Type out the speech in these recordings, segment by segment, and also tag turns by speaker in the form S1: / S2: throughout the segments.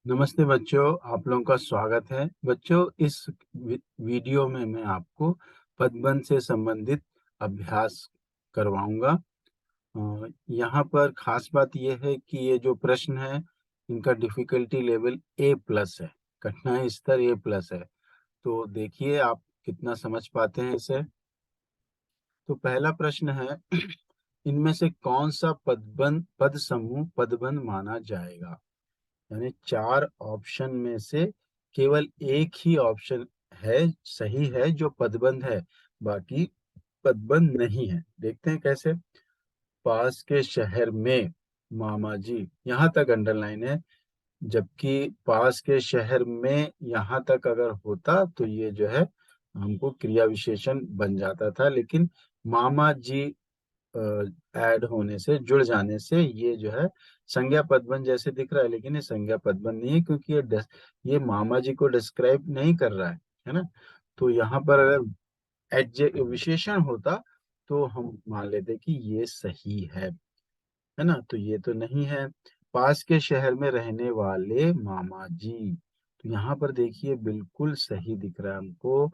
S1: नमस्ते बच्चों, आप लोगों का स्वागत है। बच्चों, इस वीडियो में मैं आपको पदबंध से संबंधित अभ्यास करवाऊंगा। यहाँ पर खास बात यह है कि ये जो प्रश्न है, इनका डिफिकल्टी लेवल A+ है, कठिनाई स्तर A+ है। तो देखिए आप कितना समझ पाते हैं इसे। तो पहला प्रश्न है इनमें से कौन सा पद समूह पदबंध माना जाएगा। यानी 4 ऑप्शन में से केवल एक ही ऑप्शन है सही है जो पदबंध है, बाकी पदबंध नहीं है। देखते हैं कैसे। पास के शहर में मामा जी, यहाँ तक अंडरलाइन है, जबकि पास के शहर में यहाँ तक अगर होता तो ये जो है हमको क्रिया विशेषण बन जाता था, लेकिन मामा जी ऐड होने से, जुड़ जाने से ये जो है संज्ञा पदबंध जैसे दिख रहा है, लेकिन ये संज्ञा पदबंध नहीं है, क्योंकि ये मामा जी को डिस्क्राइब नहीं कर रहा है ना। तो यहाँ पर अगर विशेषण होता तो हम मान लेते कि ये सही है ना। तो ये तो नहीं है। पास के शहर में रहने वाले मामा जी, तो यहाँ पर देखिए बिल्कुल सही दिख रहा है हमको।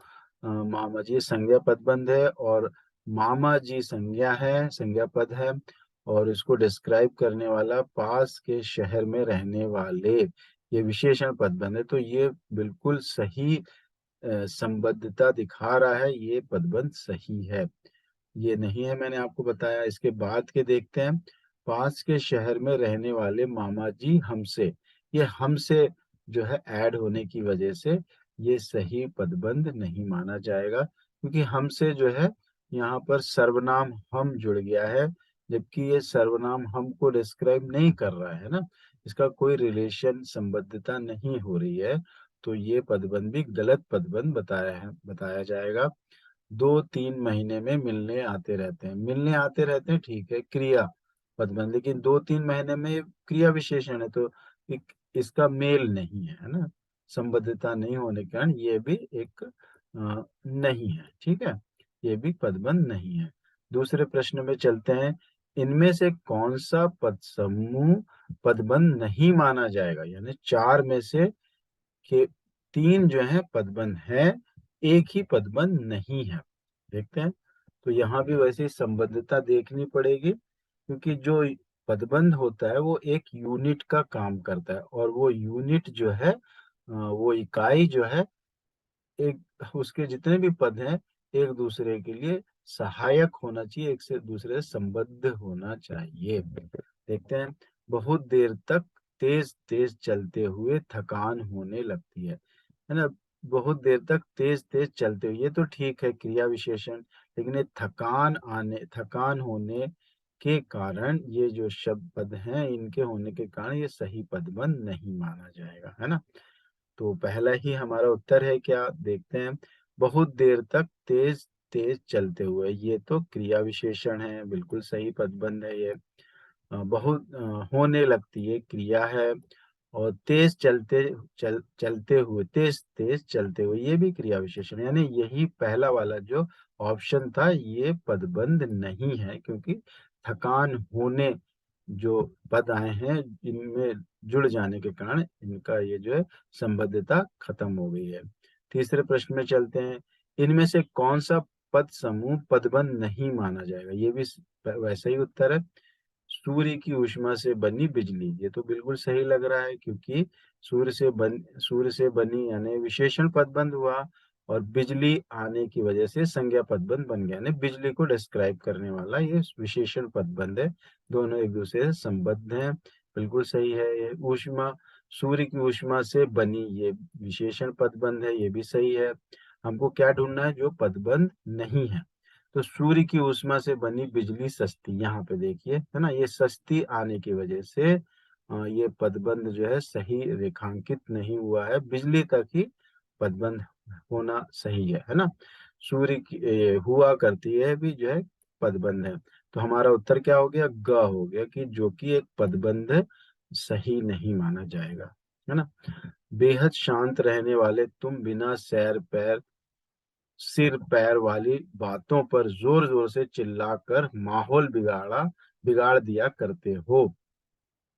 S1: मामा जी संज्ञा पदबंध है और मामा जी संज्ञा है, संज्ञा पद है, और इसको डिस्क्राइब करने वाला पास के शहर में रहने वाले, ये विशेषण पदबंध है। तो ये बिल्कुल सही संबद्धता दिखा रहा है, ये पदबंध सही है। ये नहीं है, मैंने आपको बताया। इसके बाद के देखते हैं। पास के शहर में रहने वाले मामा जी हमसे, ये हमसे जो है ऐड होने की वजह से ये सही पदबंध नहीं माना जाएगा, क्योंकि हमसे जो है यहाँ पर सर्वनाम हम जुड़ गया है, जबकि ये सर्वनाम हमको डिस्क्राइब नहीं कर रहा है ना। इसका कोई रिलेशन, संबद्धता नहीं हो रही है। तो ये पदबंध भी गलत पदबंध बताया जाएगा। 2-3 महीने में मिलने आते रहते हैं, मिलने आते रहते हैं, ठीक है, क्रिया पदबंध, लेकिन 2-3 महीने में ये क्रिया विशेषण है, तो इसका मेल नहीं है ना। संबद्धता नहीं होने के कारण ये भी एक नहीं है, ठीक है, ये भी पदबंध नहीं है। दूसरे प्रश्न में चलते हैं। इनमें से कौन सा पद समूह पदबंध नहीं माना जाएगा। यानी 4 में से के 3 जो है पदबंध है, एक ही पदबंध नहीं है। देखते हैं। तो यहाँ भी वैसे ही संबद्धता देखनी पड़ेगी, क्योंकि जो पदबंध होता है वो एक यूनिट का काम करता है, और वो यूनिट जो है वो इकाई जो है, एक उसके जितने भी पद हैं एक दूसरे के लिए सहायक होना चाहिए, एक से दूसरे से संबद्ध होना चाहिए। देखते हैं। बहुत देर तक तेज तेज चलते हुए थकान होने लगती है ना। बहुत देर तक तेज तेज चलते हुए, ये तो ठीक है क्रिया विशेषण, लेकिन ये थकान होने के कारण, ये जो शब्द पद हैं इनके होने के कारण ये सही पदबंध नहीं माना जाएगा, है ना। तो पहला ही हमारा उत्तर है क्या, देखते हैं। बहुत देर तक तेज तेज चलते हुए, ये तो क्रिया विशेषण है, बिल्कुल सही पदबंध है ये। बहुत होने लगती है क्रिया है, और चलते हुए, तेज तेज चलते हुए, ये भी क्रिया विशेषण है। यानी यही पहला वाला जो ऑप्शन था ये पदबंध नहीं है, क्योंकि थकान होने जो पद आए हैं इनमें जुड़ जाने के कारण इनका ये जो है संबद्धता खत्म हो गई है। तीसरे प्रश्न में चलते हैं। इनमें से कौन सा पद समूह पदबंध नहीं माना जाएगा। ये भी वैसा ही उत्तर है। सूर्य की ऊष्मा से बनी बिजली, ये तो बिल्कुल सही लग रहा है, क्योंकि सूर्य से बनी यानी विशेषण पदबंध हुआ, और बिजली आने की वजह से संज्ञा पदबंध बन गया, यानी बिजली को डिस्क्राइब करने वाला ये विशेषण पदबंध है। दोनों एक दूसरे से संबद्ध हैं, बिल्कुल सही है। ये ऊष्मा, सूर्य की ऊष्मा से बनी, ये विशेषण पदबंध है, ये भी सही है। हमको क्या ढूंढना है, जो पदबंध नहीं है। तो सूर्य की ऊष्मा से बनी बिजली सस्ती, यहाँ पे देखिए, है ना, ये सस्ती आने की वजह से ये पदबंध जो है सही रेखांकित नहीं हुआ है, बिजली तक ही पदबंध होना सही है ना। सूर्य की हुआ करती है भी जो है पदबंध है। तो हमारा उत्तर क्या हो गया, ग हो गया, कि जो कि एक पदबंध सही नहीं माना जाएगा, है ना। बेहद शांत रहने वाले तुम बिना सिर पैर वाली बातों पर जोर जोर से चिल्लाकर माहौल बिगाड़ दिया करते हो।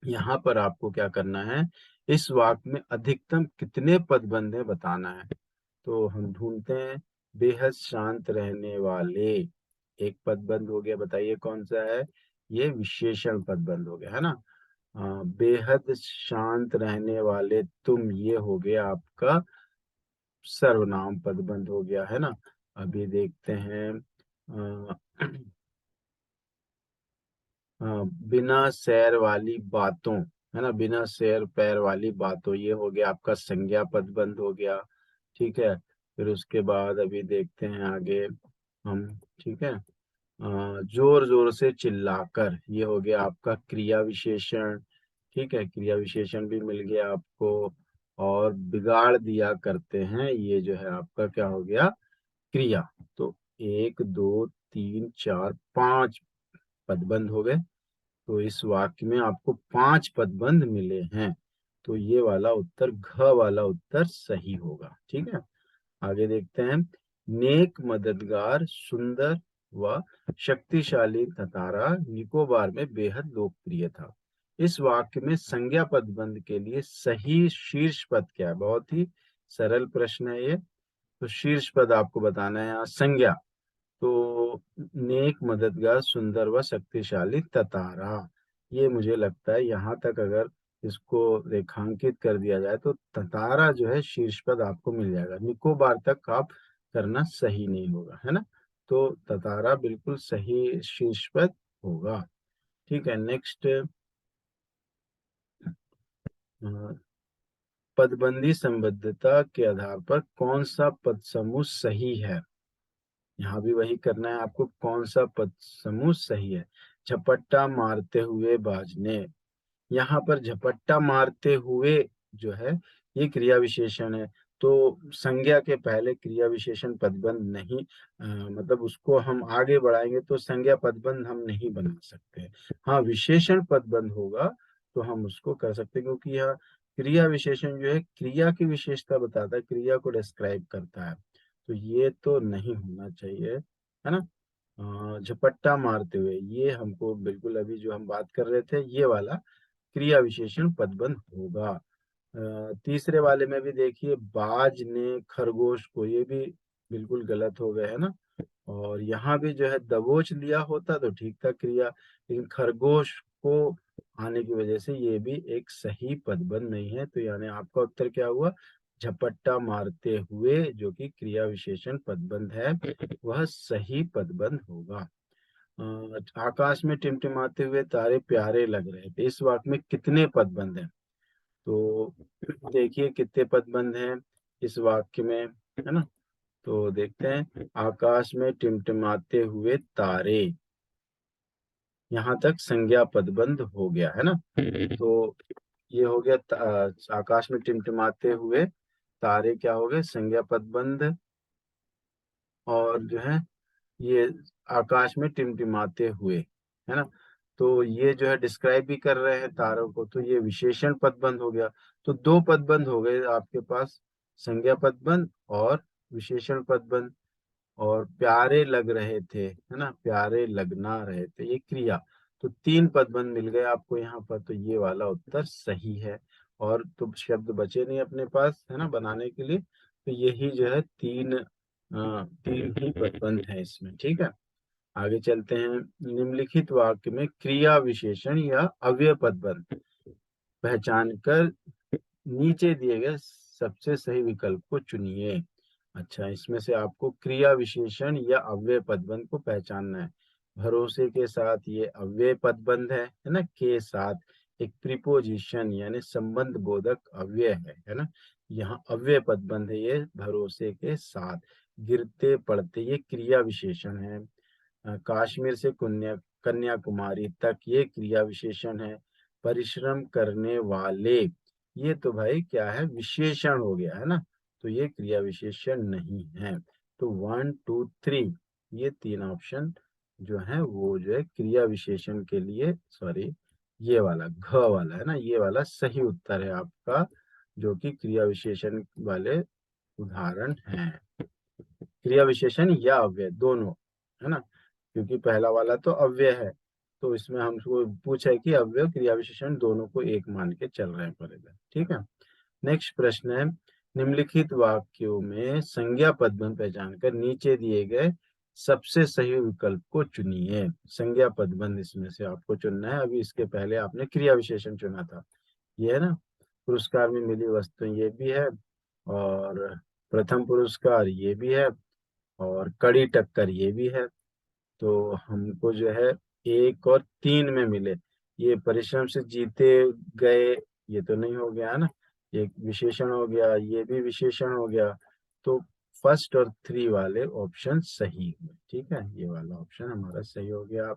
S1: यहाँ पर आपको क्या करना है, इस वाक्य में अधिकतम कितने पदबंध है बताना है। तो हम ढूंढते हैं, बेहद शांत रहने वाले, एक पदबंध हो गया, बताइए कौन सा है, ये विशेषण पदबंध हो गया है ना। बेहद शांत रहने वाले तुम, ये हो गया आपका सर्वनाम पदबंध हो गया है ना। अभी देखते हैं, अ, बिना सैर वाली बातों, है ना, बिना सैर पैर वाली बातों, ये हो गया आपका संज्ञा पदबंध हो गया। ठीक है, फिर उसके बाद अभी देखते हैं आगे हम। ठीक है, जोर जोर से चिल्लाकर, ये हो गया आपका क्रिया विशेषण। ठीक है, क्रिया विशेषण भी मिल गया आपको। और बिगाड़ दिया करते हैं, ये जो है आपका क्या हो गया, क्रिया। तो एक दो तीन चार पांच पदबंध हो गए। तो इस वाक्य में आपको पांच पदबंध मिले हैं। तो ये वाला उत्तर, घ वाला उत्तर सही होगा। ठीक है, आगे देखते हैं, नेक, मददगार, सुंदर व शक्तिशाली ततारा निकोबार में बेहद लोकप्रिय था। इस वाक्य में संज्ञा पदबंध के लिए सही शीर्ष पद क्या है, बहुत ही सरल प्रश्न है ये। तो शीर्ष पद आपको बताना है यहाँ, संज्ञा। तो नेक, मददगार, सुंदर व शक्तिशाली ततारा, ये मुझे लगता है यहाँ तक अगर इसको रेखांकित कर दिया जाए तो ततारा जो है शीर्ष पद आपको मिल जाएगा। निकोबार तक आप करना सही नहीं होगा, है ना। तो ततारा बिल्कुल सही शीर्ष पद होगा। ठीक है, नेक्स्ट, पदबंदी संबद्धता के आधार पर कौन सा पद समूह सही है। यहाँ भी वही करना है आपको, कौन सा पद समूह सही है। झपट्टा मारते हुए बाजने, यहाँ पर झपट्टा मारते हुए जो है ये क्रिया विशेषण है। तो संज्ञा के पहले क्रिया विशेषण पदबंध नहीं, मतलब उसको हम आगे बढ़ाएंगे तो संज्ञा पदबंध हम नहीं बना सकते। हाँ, विशेषण पदबंध होगा तो हम उसको कर सकते हैं, क्योंकि यह क्रिया विशेषण जो है क्रिया की विशेषता बताता है, क्रिया को डिस्क्राइब करता है। तो ये तो नहीं होना चाहिए, है ना। झपट्टा मारते हुए, ये हमको बिल्कुल अभी जो हम बात कर रहे थे ये वाला क्रिया विशेषण पदबंध होगा। तीसरे वाले में भी देखिए, बाज ने खरगोश को, ये भी बिल्कुल गलत हो गए, है ना। और यहाँ भी जो है दबोच लिया होता तो ठीक था क्रिया, लेकिन खरगोश को आने की वजह से ये भी एक सही पदबंध नहीं है। तो यानी आपका उत्तर क्या हुआ, झपट्टा मारते हुए, जो कि क्रिया विशेषण पदबंध है, वह सही पदबंध होगा। आकाश में टिमटिमाते हुए तारे प्यारे लग रहे थे, इस वाक्य में कितने पदबंध हैं। तो देखिए कितने पदबंध हैं इस वाक्य में, है ना। तो देखते हैं, आकाश में टिमटिमाते हुए तारे, यहाँ तक संज्ञा पदबंध हो गया है ना। तो ये हो गया आकाश में टिमटिमाते हुए तारे क्या हो गए, संज्ञा पदबंध। और जो है ये आकाश में टिमटिमाते हुए, है ना। तो ये जो है डिस्क्राइब भी कर रहे हैं तारों को, तो ये विशेषण पदबंध हो गया। तो दो पदबंध हो गए आपके पास, संज्ञा पदबंध और विशेषण पदबंध। और प्यारे लग रहे थे, है ना, प्यारे लगना रहे थे, ये क्रिया। तो तीन पदबंध मिल गए आपको यहाँ पर, तो ये वाला उत्तर सही है। और तो शब्द बचे नहीं अपने पास, है ना, बनाने के लिए। तो यही जो है तीन ही पदबंध है इसमें। ठीक है, आगे चलते हैं। निम्नलिखित वाक्य में क्रिया विशेषण या अव्यय पदबंध पहचान कर नीचे दिए गए सबसे सही विकल्प को चुनिए। अच्छा, इसमें से आपको क्रिया विशेषण या अव्यय पदबंध को पहचानना है। भरोसे के साथ ये अव्यय पदबंध है ना, के साथ एक प्रीपोजिशन यानी संबंध बोधक अव्यय है ना। यहाँ अव्यय पदबंध है ये, भरोसे के साथ। गिरते पड़ते, ये क्रिया विशेषण है। कश्मीर से कन्याकुमारी तक, ये क्रिया विशेषण है। परिश्रम करने वाले, ये तो भाई क्या है, विशेषण हो गया है ना। तो ये क्रिया विशेषण नहीं है। तो 1 2 3, ये तीन ऑप्शन जो है वो जो है क्रिया विशेषण के लिए, सॉरी, ये वाला घ वाला है ना, ये वाला सही उत्तर है आपका, जो कि क्रिया विशेषण वाले उदाहरण हैं। क्रिया विशेषण या अव्यय दोनों, है ना, क्योंकि पहला वाला तो अव्यय है। तो इसमें हमको पूछा है कि अव्यय क्रिया विशेषण दोनों को एक मान के चल रहे हैं पहले। ठीक है। नेक्स्ट प्रश्न है, निम्नलिखित वाक्यों में संज्ञा पदबंध पहचान कर नीचे दिए गए सबसे सही विकल्प को चुनिए। संज्ञा पदबंध इसमें से आपको चुनना है। अभी इसके पहले आपने क्रिया विशेषण चुना था, ये है ना। पुरस्कार में मिली वस्तु ये भी है, और प्रथम पुरस्कार ये भी है, और कड़ी टक्कर ये भी है। तो हमको जो है 1 और 3 में मिले, ये परिश्रम से जीते गए, ये तो नहीं हो गया है ना, ये विशेषण हो गया, ये भी विशेषण हो गया। तो फर्स्ट और 3 वाले ऑप्शन सही हुए। ठीक है, ये वाला ऑप्शन हमारा सही हो गया।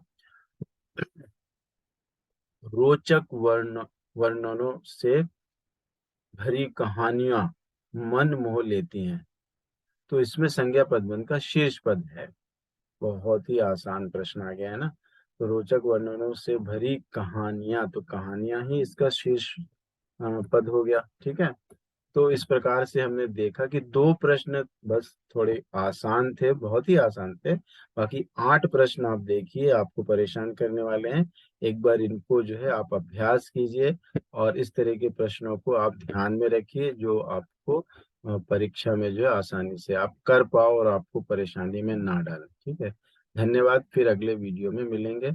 S1: रोचक वर्णनों से भरी कहानियां मन मोह लेती हैं। तो इसमें संज्ञा पदबंध का शीर्ष पद है। बहुत ही आसान प्रश्न आ गया है ना। तो रोचक वर्णनों से भरी कहानियां, तो कहानियां ही इसका शीर्ष पद हो गया। ठीक है। तो इस प्रकार से हमने देखा कि 2 प्रश्न बस थोड़े आसान थे, बहुत ही आसान थे। बाकी 8 प्रश्न आप देखिए, आपको परेशान करने वाले हैं। एक बार इनको जो है आप अभ्यास कीजिए, और इस तरह के प्रश्नों को आप ध्यान में रखिए, जो आपको परीक्षा में जो है आसानी से आप कर पाओ और आपको परेशानी में ना डालें। ठीक है। धन्यवाद, फिर अगले वीडियो में मिलेंगे।